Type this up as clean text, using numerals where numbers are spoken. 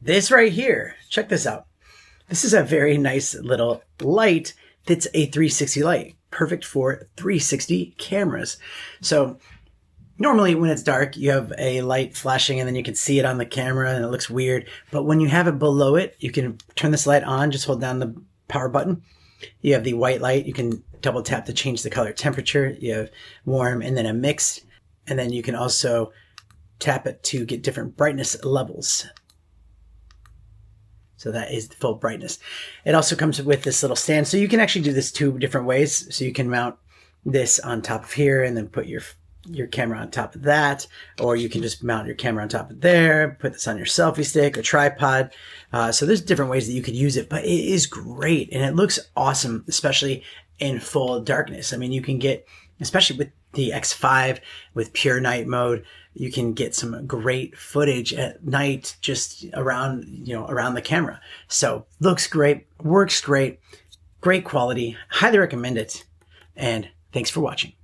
This right here, check this out. This is a very nice little light that's a 360 light, perfect for 360 cameras. So normally when it's dark, you have a light flashing and then you can see it on the camera and it looks weird. But when you have it below it, you can turn this light on, just hold down the power button. You have the white light. You can double tap to change the color temperature. You have warm and then a mixed. And then you can also tap it to get different brightness levels. So that is the full brightness. It also comes with this little stand. So you can actually do this two different ways. So you can mount this on top of here and then put your camera on top of that. Or you can just mount your camera on top of there, put this on your selfie stick or tripod. So there's different ways that you could use it, but it is great. And it looks awesome, especially in full darkness. I mean, you can get, especially with the X5 with pure night mode, you can get some great footage at night just around, around the camera. So looks great, works great, great quality. Highly recommend it. And thanks for watching.